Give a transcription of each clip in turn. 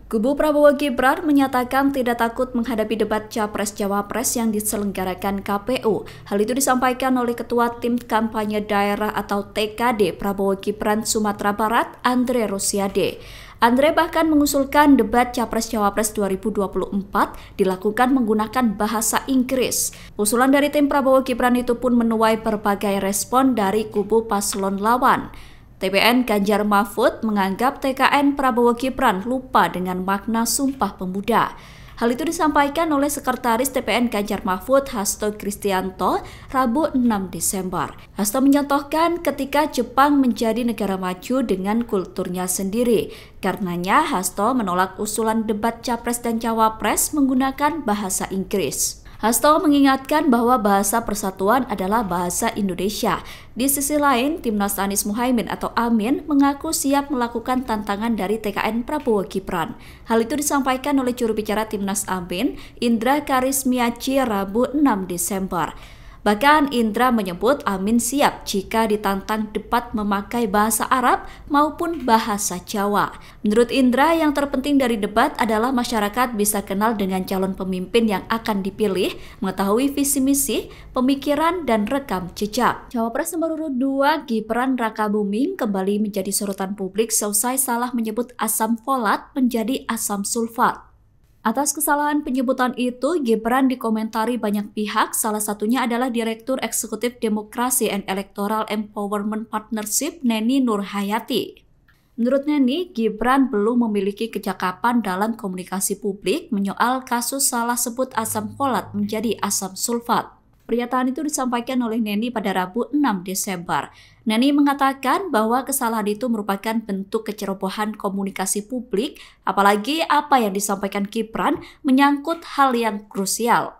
Kubu Prabowo Gibran menyatakan tidak takut menghadapi debat Capres-Cawapres yang diselenggarakan KPU. Hal itu disampaikan oleh Ketua Tim Kampanye Daerah atau TKD Prabowo Gibran Sumatera Barat, Andre Rosiade. Andre bahkan mengusulkan debat Capres-Cawapres 2024 dilakukan menggunakan bahasa Inggris. Usulan dari tim Prabowo Gibran itu pun menuai berbagai respon dari kubu paslon lawan. TPN Ganjar Mahfud menganggap TKN Prabowo Gibran lupa dengan makna Sumpah Pemuda. Hal itu disampaikan oleh Sekretaris TPN Ganjar Mahfud, Hasto Kristianto, Rabu 6 Desember. Hasto menyontohkan ketika Jepang menjadi negara maju dengan kulturnya sendiri. Karenanya Hasto menolak usulan debat Capres dan Cawapres menggunakan bahasa Inggris. Hasto mengingatkan bahwa bahasa persatuan adalah bahasa Indonesia. Di sisi lain, Timnas Anies Muhaimin atau Amin mengaku siap melakukan tantangan dari TKN Prabowo Gibran. Hal itu disampaikan oleh juru bicara Timnas Amin, Indra Karismiaji, Rabu 6 Desember. Bahkan Indra menyebut Amin siap jika ditantang debat memakai bahasa Arab maupun bahasa Jawa. Menurut Indra, yang terpenting dari debat adalah masyarakat bisa kenal dengan calon pemimpin yang akan dipilih, mengetahui visi misi, pemikiran, dan rekam jejak. Cawapres nomor urut 2 Gibran Rakabuming kembali menjadi sorotan publik seusai salah menyebut asam folat menjadi asam sulfat. Atas kesalahan penyebutan itu, Gibran dikomentari banyak pihak, salah satunya adalah Direktur Eksekutif Demokrasi and Electoral Empowerment Partnership, Neni Nurhayati. Menurut Neni, Gibran belum memiliki kecakapan dalam komunikasi publik menyoal kasus salah sebut asam folat menjadi asam sulfat. Pernyataan itu disampaikan oleh Neni pada Rabu 6 Desember. Neni mengatakan bahwa kesalahan itu merupakan bentuk kecerobohan komunikasi publik, apalagi apa yang disampaikan Gibran menyangkut hal yang krusial.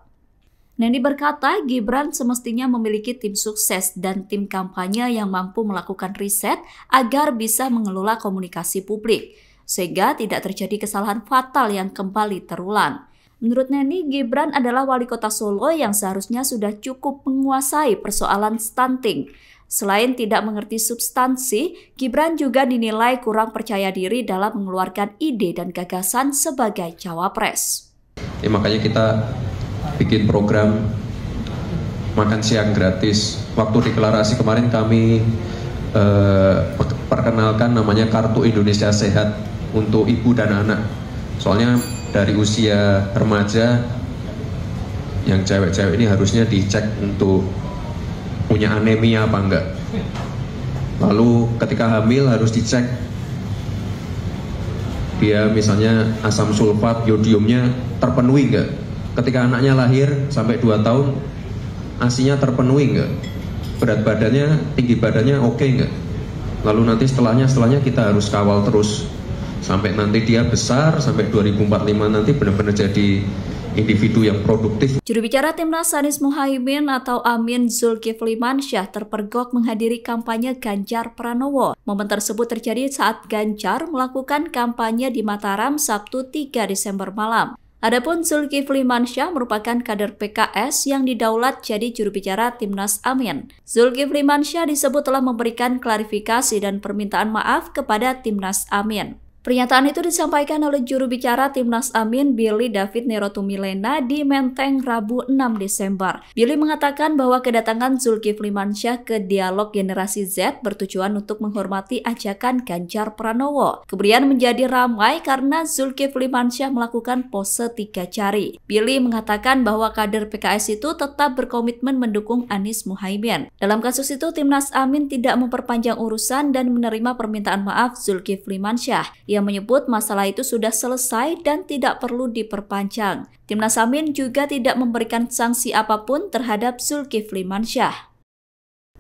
Neni berkata Gibran semestinya memiliki tim sukses dan tim kampanye yang mampu melakukan riset agar bisa mengelola komunikasi publik, sehingga tidak terjadi kesalahan fatal yang kembali terulang. Menurut Neni, Gibran adalah wali kota Solo yang seharusnya sudah cukup menguasai persoalan stunting. Selain tidak mengerti substansi, Gibran juga dinilai kurang percaya diri dalam mengeluarkan ide dan gagasan sebagai cawapres. Makanya kita bikin program makan siang gratis. Waktu deklarasi kemarin kami perkenalkan namanya Kartu Indonesia Sehat untuk ibu dan anak. Soalnya dari usia remaja yang cewek-cewek ini harusnya dicek untuk punya anemia apa enggak. Lalu ketika hamil harus dicek dia misalnya asam sulfat, yodiumnya terpenuhi enggak. Ketika anaknya lahir sampai 2 tahun ASI-nya terpenuhi enggak. Berat badannya, tinggi badannya oke enggak. Lalu nanti setelahnya kita harus kawal terus sampai nanti dia besar, sampai 2045 nanti benar-benar jadi individu yang produktif. Juru bicara Timnas Anies Muhaimin atau Amin Zulkifli Mansyah terpergok menghadiri kampanye Ganjar Pranowo. Momen tersebut terjadi saat Ganjar melakukan kampanye di Mataram Sabtu 3 Desember malam. Adapun Zulkifli Mansyah merupakan kader PKS yang didaulat jadi juru bicara Timnas Amin. Zulkifli Mansyah disebut telah memberikan klarifikasi dan permintaan maaf kepada Timnas Amin. Pernyataan itu disampaikan oleh juru bicara Timnas Amin Billy David Nerotumilena di Menteng Rabu 6 Desember. Billy mengatakan bahwa kedatangan Zulkifli Mansyah ke Dialog Generasi Z bertujuan untuk menghormati ajakan Ganjar Pranowo. Kemudian menjadi ramai karena Zulkifli Mansyah melakukan pose 3 jari. Billy mengatakan bahwa kader PKS itu tetap berkomitmen mendukung Anies Muhaimin. Dalam kasus itu, Timnas Amin tidak memperpanjang urusan dan menerima permintaan maaf Zulkifli Mansyah. Ia menyebut masalah itu sudah selesai dan tidak perlu diperpanjang. Timnas Amin juga tidak memberikan sanksi apapun terhadap Zulkifli Mansyah.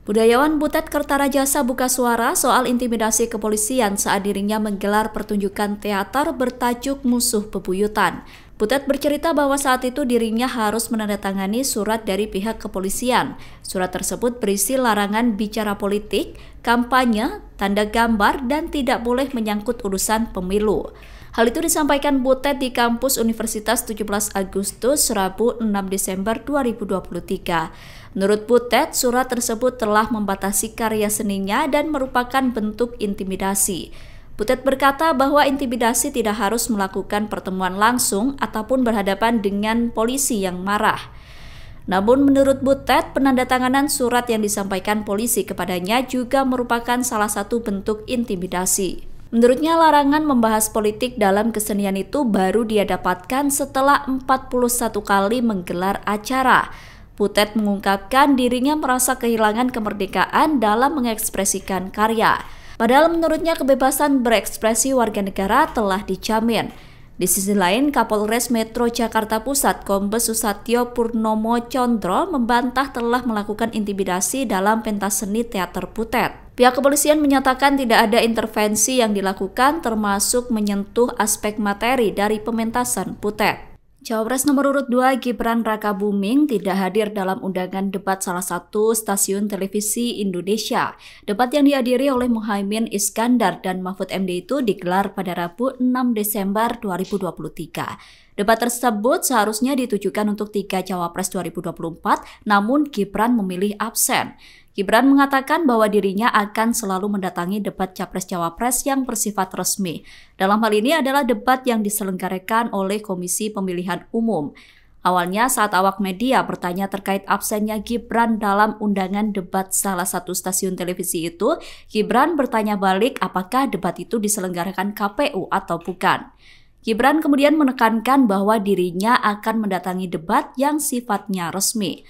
Budayawan Butet Kertarajasa buka suara soal intimidasi kepolisian saat dirinya menggelar pertunjukan teater bertajuk Musuh Bebuyutan. Butet bercerita bahwa saat itu dirinya harus menandatangani surat dari pihak kepolisian. Surat tersebut berisi larangan bicara politik, kampanye, tanda gambar, dan tidak boleh menyangkut urusan pemilu. Hal itu disampaikan Butet di kampus Universitas 17 Agustus, Rabu 6 Desember 2023. Menurut Butet, surat tersebut telah membatasi karya seninya dan merupakan bentuk intimidasi. Butet berkata bahwa intimidasi tidak harus melakukan pertemuan langsung ataupun berhadapan dengan polisi yang marah. Namun menurut Butet, penandatanganan surat yang disampaikan polisi kepadanya juga merupakan salah satu bentuk intimidasi. Menurutnya larangan membahas politik dalam kesenian itu baru dia dapatkan setelah 41 kali menggelar acara. Butet mengungkapkan dirinya merasa kehilangan kemerdekaan dalam mengekspresikan karya. Padahal menurutnya kebebasan berekspresi warga negara telah dijamin. Di sisi lain, Kapolres Metro Jakarta Pusat Kombes Susatyo Purnomo Condro membantah telah melakukan intimidasi dalam pentas seni teater Butet. Pihak kepolisian menyatakan tidak ada intervensi yang dilakukan termasuk menyentuh aspek materi dari pementasan Butet. Cawapres nomor urut 2 Gibran Rakabuming tidak hadir dalam undangan debat salah satu stasiun televisi Indonesia. Debat yang dihadiri oleh Muhaimin Iskandar dan Mahfud MD itu digelar pada Rabu 6 Desember 2023. Debat tersebut seharusnya ditujukan untuk 3 Cawapres 2024, namun Gibran memilih absen. Gibran mengatakan bahwa dirinya akan selalu mendatangi debat Capres-Cawapres yang bersifat resmi. Dalam hal ini adalah debat yang diselenggarakan oleh Komisi Pemilihan Umum. Awalnya saat awak media bertanya terkait absennya Gibran dalam undangan debat salah satu stasiun televisi itu, Gibran bertanya balik apakah debat itu diselenggarakan KPU atau bukan. Gibran kemudian menekankan bahwa dirinya akan mendatangi debat yang sifatnya resmi.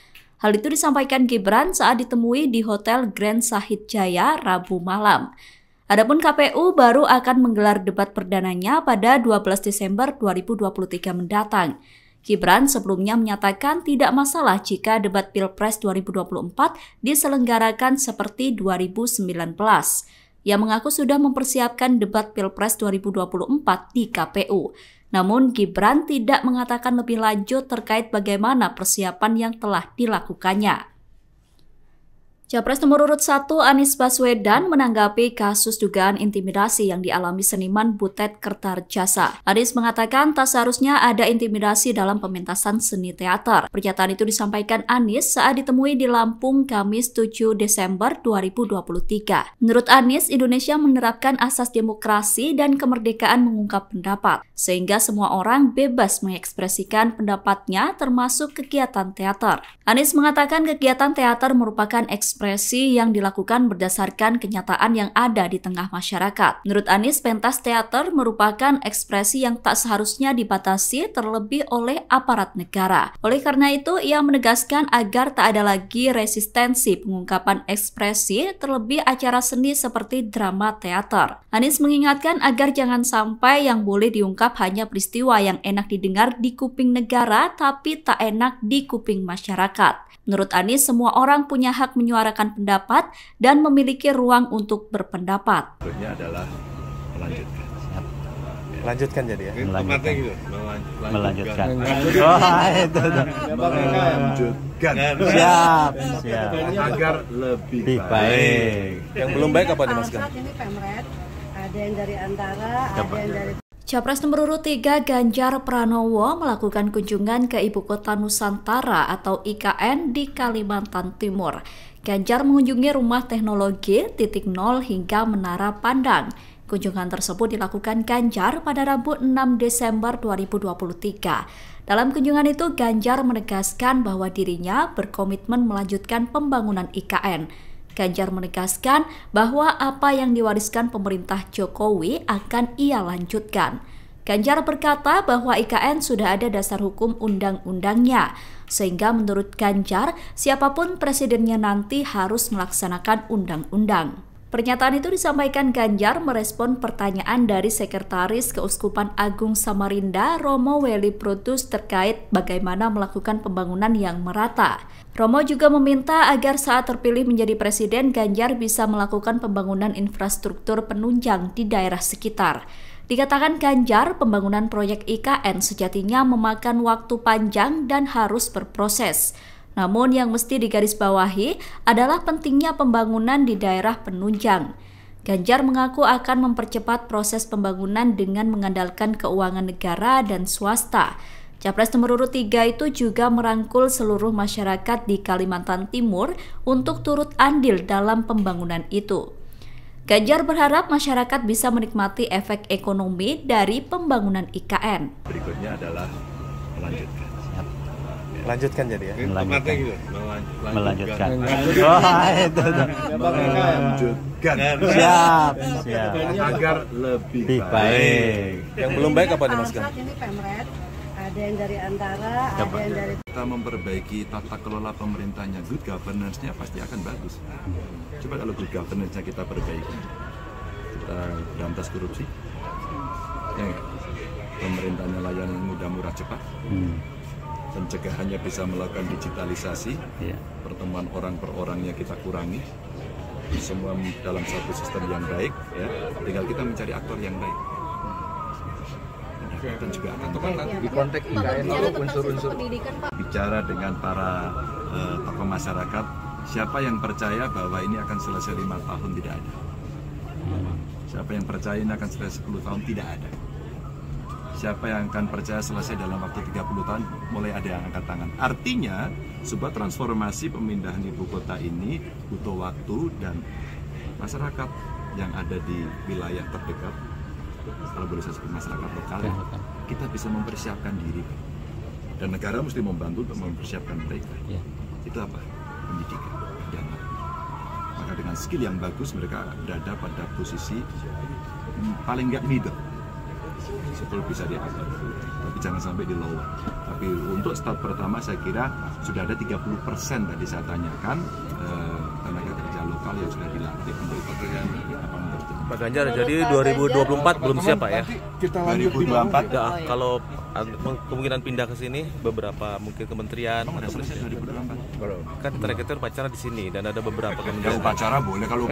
Hal itu disampaikan Gibran saat ditemui di Hotel Grand Sahid Jaya Rabu malam. Adapun KPU baru akan menggelar debat perdananya pada 12 Desember 2023 mendatang. Gibran sebelumnya menyatakan tidak masalah jika debat Pilpres 2024 diselenggarakan seperti 2019. Ia mengaku sudah mempersiapkan debat Pilpres 2024 di KPU. Namun Gibran tidak mengatakan lebih lanjut terkait bagaimana persiapan yang telah dilakukannya. Capres nomor urut 1 Anies Baswedan menanggapi kasus dugaan intimidasi yang dialami seniman Butet Kertarjasa. Anies mengatakan tak seharusnya ada intimidasi dalam pementasan seni teater. Pernyataan itu disampaikan Anies saat ditemui di Lampung Kamis 7 Desember 2023. Menurut Anies, Indonesia menerapkan asas demokrasi dan kemerdekaan mengungkap pendapat, sehingga semua orang bebas mengekspresikan pendapatnya termasuk kegiatan teater. Anies mengatakan kegiatan teater merupakan ekspresi yang dilakukan berdasarkan kenyataan yang ada di tengah masyarakat. Menurut Anies, pentas teater merupakan ekspresi yang tak seharusnya dibatasi terlebih oleh aparat negara. Oleh karena itu, ia menegaskan agar tak ada lagi resistensi pengungkapan ekspresi terlebih acara seni seperti drama teater. Anies mengingatkan agar jangan sampai yang boleh diungkap hanya peristiwa yang enak didengar di kuping negara tapi tak enak di kuping masyarakat. Menurut Anies, semua orang punya hak menyuarakan pendapat dan memiliki ruang untuk berpendapat. Berikutnya adalah melanjutkan. Melanjutkan jadi ya? Melanjutkan. Melanjutkan. Siap. Agar lebih baik. Yang belum baik apa nih Mas? Saat ini Pemret, ada yang dari Antara, ada yang dari Capres nomor urut 3 Ganjar Pranowo melakukan kunjungan ke Ibu Kota Nusantara atau IKN di Kalimantan Timur. Ganjar mengunjungi Rumah Teknologi, Titik Nol hingga Menara Pandang. Kunjungan tersebut dilakukan Ganjar pada Rabu 6 Desember 2023. Dalam kunjungan itu, Ganjar menegaskan bahwa dirinya berkomitmen melanjutkan pembangunan IKN. Ganjar menegaskan bahwa apa yang diwariskan pemerintah Jokowi akan ia lanjutkan. Ganjar berkata bahwa IKN sudah ada dasar hukum undang-undangnya, sehingga menurut Ganjar, siapapun presidennya nanti harus melaksanakan undang-undang. Pernyataan itu disampaikan Ganjar merespon pertanyaan dari Sekretaris Keuskupan Agung Samarinda, Romo Weli Brutus terkait bagaimana melakukan pembangunan yang merata. Romo juga meminta agar saat terpilih menjadi presiden, Ganjar bisa melakukan pembangunan infrastruktur penunjang di daerah sekitar. Dikatakan Ganjar, pembangunan proyek IKN sejatinya memakan waktu panjang dan harus berproses. Namun yang mesti digarisbawahi adalah pentingnya pembangunan di daerah penunjang. Ganjar mengaku akan mempercepat proses pembangunan dengan mengandalkan keuangan negara dan swasta. Capres nomor urut 3 itu juga merangkul seluruh masyarakat di Kalimantan Timur untuk turut andil dalam pembangunan itu. Ganjar berharap masyarakat bisa menikmati efek ekonomi dari pembangunan IKN. Berikutnya adalah melanjutkan. Lanjutkan jadi ya. Melanjutkan. Melanjutkan. Melanjutkan. Siap. Agar lebih Baik. Yang belum baik apa nih Mas Gan? Saat ini Pemret, ada yang dari Antara, ada yang dari Kita memperbaiki tata kelola pemerintahnya, good governance-nya pasti akan bagus. Coba kalau good governance-nya kita perbaiki, kita berantas korupsi, ya nggak? Pemerintahnya layanan mudah, murah, cepat, pencegahannya bisa melakukan digitalisasi, pertemuan orang per orangnya kita kurangi, semua dalam satu sistem yang baik, ya. Tinggal kita mencari aktor yang baik. Dan juga akan Di konteks IKN itu unsur-unsur bicara dengan para tokoh masyarakat, siapa yang percaya bahwa ini akan selesai 5 tahun, tidak ada. Siapa yang percaya ini akan selesai 10 tahun, tidak ada. Siapa yang akan percaya selesai dalam waktu 30 tahun, mulai ada yang angkat tangan. Artinya, sebuah transformasi pemindahan ibu kota ini butuh waktu, dan masyarakat yang ada di wilayah terdekat, kalau boleh saya sebut masyarakat lokal, kita bisa mempersiapkan diri, dan negara mesti membantu untuk mempersiapkan mereka. Itu apa? Pendidikan, dana. Maka dengan skill yang bagus mereka berada pada posisi paling nggak middle, sebetulnya bisa di atas, tapi jangan sampai di lower. Tapi untuk start pertama saya kira sudah ada 30% tadi saya tanyakan tenaga kerja lokal yang sudah dilatih untuk pekerjaan lapangan kerja. Pak Ganjar, jadi 2024 belum siap Pak ya? 2024 Ya, kalau kemungkinan pindah ke sini beberapa mungkin kementerian. udah selesai 2024. Kan targetnya upacara di sini dan ada beberapa Ya, kementerian. upacara boleh kalau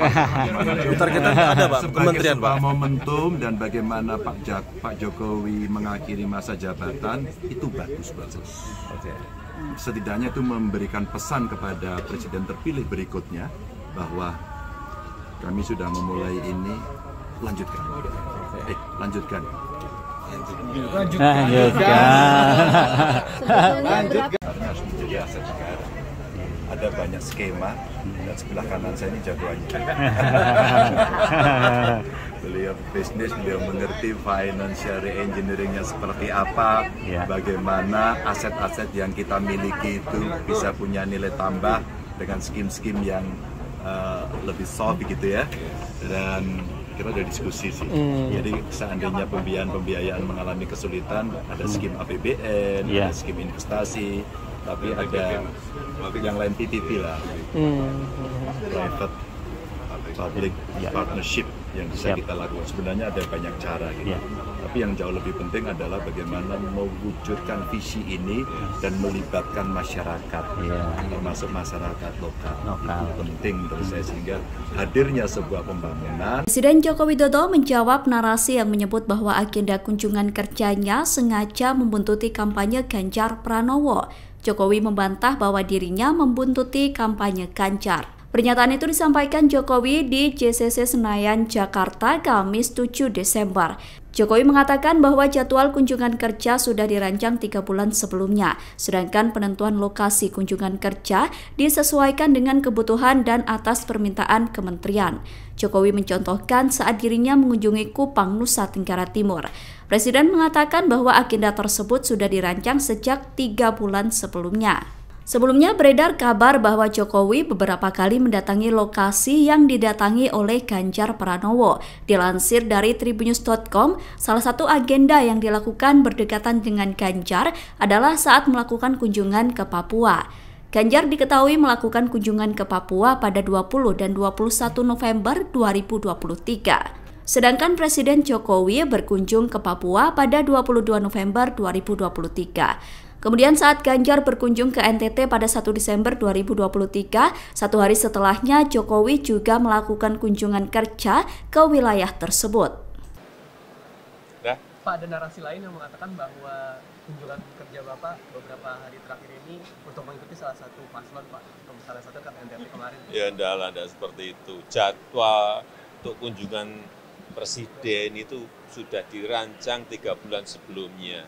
Targetnya ada Pak, sebagai kementerian sebuah Pak. momentum dan bagaimana Pak Jokowi mengakhiri masa jabatan itu bagus buat saya. Oke. Setidaknya itu memberikan pesan kepada presiden terpilih berikutnya bahwa kami sudah memulai ini, lanjutkan. Lanjutkan. Karena harus menjadi aset negara. Ada banyak skema, dan sebelah kanan saya ini jagoannya. Beliau bisnis, beliau mengerti financial engineering-nya seperti apa, bagaimana aset-aset yang kita miliki itu bisa punya nilai tambah dengan skim-skim yang lebih soft gitu ya. Dan kita udah diskusi sih. Jadi seandainya pembiayaan mengalami kesulitan, ada skim APBN, ada skim investasi, tapi ada yang lain PPP lah, private public partnership yang bisa kita lakukan. Sebenarnya ada banyak cara gitu. Tapi yang jauh lebih penting adalah bagaimana mewujudkan visi ini dan melibatkan masyarakat, termasuk masyarakat lokal. Itu penting menurut saya, sehingga hadirnya sebuah pembangunan. Presiden Joko Widodo menjawab narasi yang menyebut bahwa agenda kunjungan kerjanya sengaja membuntuti kampanye Ganjar Pranowo. Jokowi membantah bahwa dirinya membuntuti kampanye Ganjar. Pernyataan itu disampaikan Jokowi di JCC Senayan, Jakarta, Kamis 7 Desember. Jokowi mengatakan bahwa jadwal kunjungan kerja sudah dirancang 3 bulan sebelumnya, sedangkan penentuan lokasi kunjungan kerja disesuaikan dengan kebutuhan dan atas permintaan kementerian. Jokowi mencontohkan saat dirinya mengunjungi Kupang, Nusa Tenggara Timur. Presiden mengatakan bahwa agenda tersebut sudah dirancang sejak 3 bulan sebelumnya. Sebelumnya beredar kabar bahwa Jokowi beberapa kali mendatangi lokasi yang didatangi oleh Ganjar Pranowo. Dilansir dari Tribunnews.com, salah satu agenda yang dilakukan berdekatan dengan Ganjar adalah saat melakukan kunjungan ke Papua. Ganjar diketahui melakukan kunjungan ke Papua pada 20 dan 21 November 2023. Sedangkan Presiden Jokowi berkunjung ke Papua pada 22 November 2023. Kemudian saat Ganjar berkunjung ke NTT pada 1 Desember 2023, satu hari setelahnya Jokowi juga melakukan kunjungan kerja ke wilayah tersebut. Pak, ada narasi lain yang mengatakan bahwa kunjungan kerja Bapak beberapa hari terakhir ini untuk mengikuti salah satu paslon, Pak. Salah satu kan NTT kemarin. Ya, enggak seperti itu. Jadwal untuk kunjungan presiden itu sudah dirancang 3 bulan sebelumnya.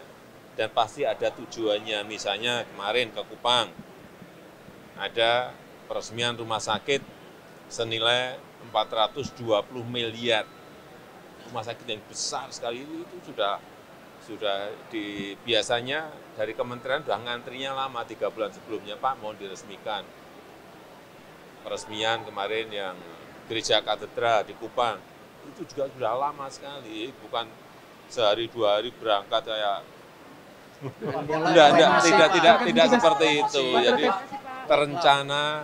Dan pasti ada tujuannya, misalnya kemarin ke Kupang, ada peresmian rumah sakit senilai 420 miliar. Rumah sakit yang besar sekali itu sudah biasanya dari kementerian sudah ngantrinya lama, 3 bulan sebelumnya, Pak mau diresmikan. Peresmian kemarin yang Gereja Katedral di Kupang, itu juga sudah lama sekali, bukan sehari 2 hari berangkat kayak tidak seperti itu. Jadi terencana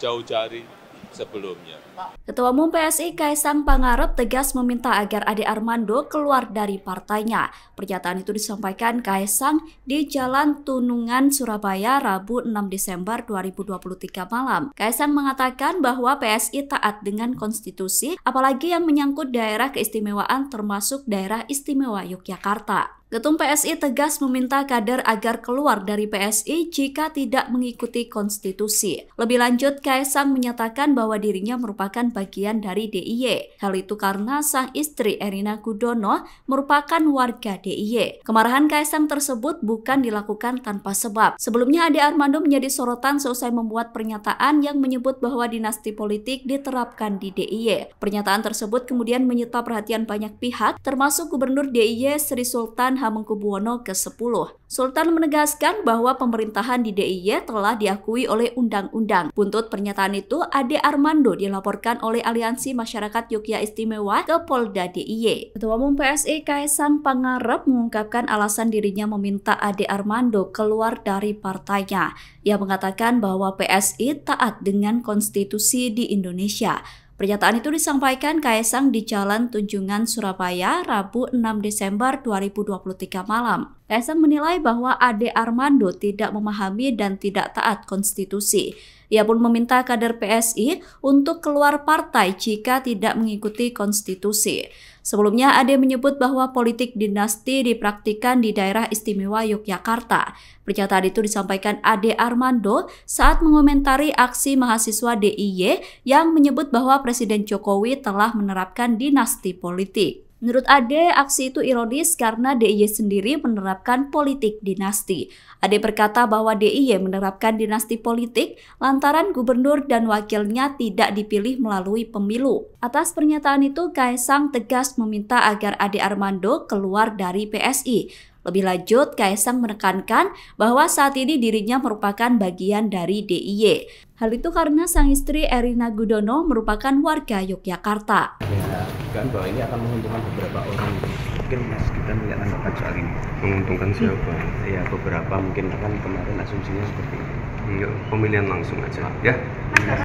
jauh dari sebelumnya. Ketua Umum PSI Kaisang Pangarep tegas meminta agar Ade Armando keluar dari partainya. Pernyataan itu disampaikan Kaisang di Jalan Tunungan, Surabaya, Rabu 6 Desember 2023 malam. Kaisang mengatakan bahwa PSI taat dengan konstitusi, apalagi yang menyangkut daerah keistimewaan termasuk daerah istimewa Yogyakarta. Ketum PSI tegas meminta kader agar keluar dari PSI jika tidak mengikuti konstitusi. Lebih lanjut, Kaisang menyatakan bahwa dirinya merupakan bagian dari DIY. Hal itu karena sang istri Erina Gudono merupakan warga DIY. Kemarahan Kaisang tersebut bukan dilakukan tanpa sebab. Sebelumnya Ade Armando menjadi sorotan seusai membuat pernyataan yang menyebut bahwa dinasti politik diterapkan di DIY. Pernyataan tersebut kemudian menyita perhatian banyak pihak, termasuk Gubernur DIY Sri Sultan Hamengkubuwono ke-10. Sultan menegaskan bahwa pemerintahan di DIY telah diakui oleh undang-undang. Buntut pernyataan itu, Ade Armando dilaporkan oleh Aliansi Masyarakat Yogyakarta Istimewa ke Polda DIY. Ketua Umum PSI Kaisang Pangarep mengungkapkan alasan dirinya meminta Ade Armando keluar dari partainya. Ia mengatakan bahwa PSI taat dengan konstitusi di Indonesia. Pernyataan itu disampaikan Kaisang di Jalan Tunjungan, Surabaya, Rabu 6 Desember 2023 malam. Kaisang menilai bahwa Ade Armando tidak memahami dan tidak taat konstitusi. Ia pun meminta kader PSI untuk keluar partai jika tidak mengikuti konstitusi. Sebelumnya, Ade menyebut bahwa politik dinasti dipraktikkan di daerah istimewa Yogyakarta. Pernyataan itu disampaikan Ade Armando saat mengomentari aksi mahasiswa DIY yang menyebut bahwa Presiden Jokowi telah menerapkan dinasti politik. Menurut Ade, aksi itu ironis karena DIY sendiri menerapkan politik dinasti. Ade berkata bahwa DIY menerapkan dinasti politik lantaran gubernur dan wakilnya tidak dipilih melalui pemilu. Atas pernyataan itu, Kaisang tegas meminta agar Ade Armando keluar dari PSI. Lebih lanjut, Kaisang menekankan bahwa saat ini dirinya merupakan bagian dari DIY. Hal itu karena sang istri Erina Gudono merupakan warga Yogyakarta. Ya, kan bahwa ini akan menguntungkan beberapa orang. Mungkin Mas kita punya tanggapan soal ini. Menguntungkan siapa? Ya, beberapa mungkin kan kemarin asumsinya seperti itu. Enggak, pemilihan langsung aja, ya.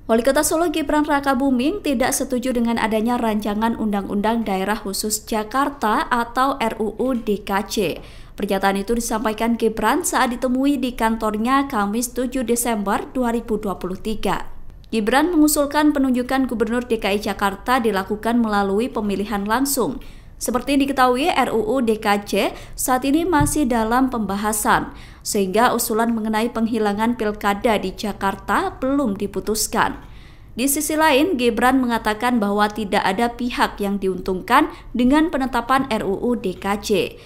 Wali Kota Solo Gibran Rakabuming tidak setuju dengan adanya rancangan Undang-Undang Daerah Khusus Jakarta atau RUU DKJ. Pernyataan itu disampaikan Gibran saat ditemui di kantornya Kamis 7 Desember 2023. Gibran mengusulkan penunjukan Gubernur DKI Jakarta dilakukan melalui pemilihan langsung. Seperti diketahui, RUU DKJ saat ini masih dalam pembahasan, sehingga usulan mengenai penghilangan pilkada di Jakarta belum diputuskan. Di sisi lain, Gibran mengatakan bahwa tidak ada pihak yang diuntungkan dengan penetapan RUU DKJ.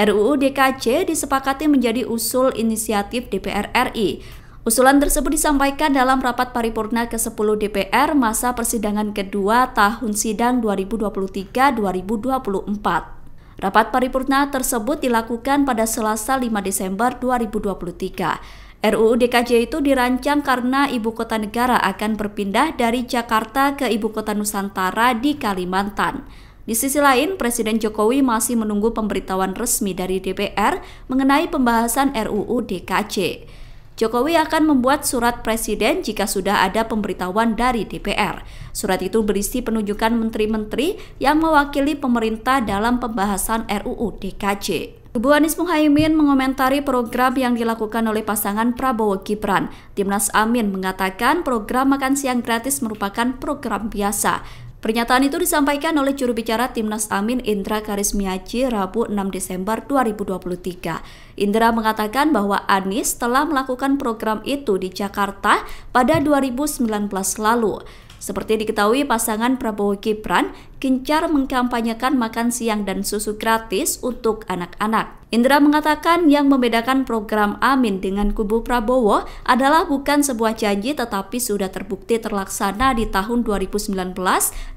RUU DKJ disepakati menjadi usul inisiatif DPR RI. Usulan tersebut disampaikan dalam rapat paripurna ke-10 DPR masa persidangan kedua tahun sidang 2023-2024. Rapat paripurna tersebut dilakukan pada Selasa 5 Desember 2023. RUU DKJ itu dirancang karena ibu kota negara akan berpindah dari Jakarta ke ibu kota Nusantara di Kalimantan. Di sisi lain, Presiden Jokowi masih menunggu pemberitahuan resmi dari DPR mengenai pembahasan RUU DKJ. Jokowi akan membuat surat presiden jika sudah ada pemberitahuan dari DPR. Surat itu berisi penunjukan menteri-menteri yang mewakili pemerintah dalam pembahasan RUU DKJ. Ibu Anies Muhaimin mengomentari program yang dilakukan oleh pasangan Prabowo Gibran. Timnas Amin mengatakan program makan siang gratis merupakan program biasa. Pernyataan itu disampaikan oleh juru bicara Timnas Amin Indra Karismiaji Rabu 6 Desember 2023. Indra mengatakan bahwa Anies telah melakukan program itu di Jakarta pada 2019 lalu. Seperti diketahui, pasangan Prabowo Gibran gencar mengkampanyekan makan siang dan susu gratis untuk anak-anak. Indra mengatakan yang membedakan program Amin dengan kubu Prabowo adalah bukan sebuah janji tetapi sudah terbukti terlaksana di tahun 2019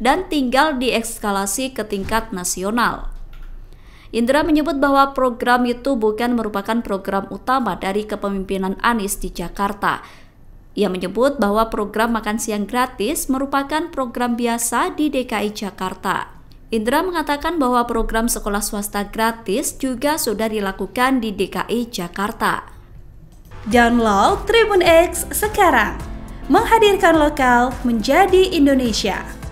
dan tinggal diekskalasi ke tingkat nasional. Indra menyebut bahwa program itu bukan merupakan program utama dari kepemimpinan Anies di Jakarta. Ia menyebut bahwa program makan siang gratis merupakan program biasa di DKI Jakarta. Indra mengatakan bahwa program sekolah swasta gratis juga sudah dilakukan di DKI Jakarta. Download Tribun X sekarang, menghadirkan lokal menjadi Indonesia.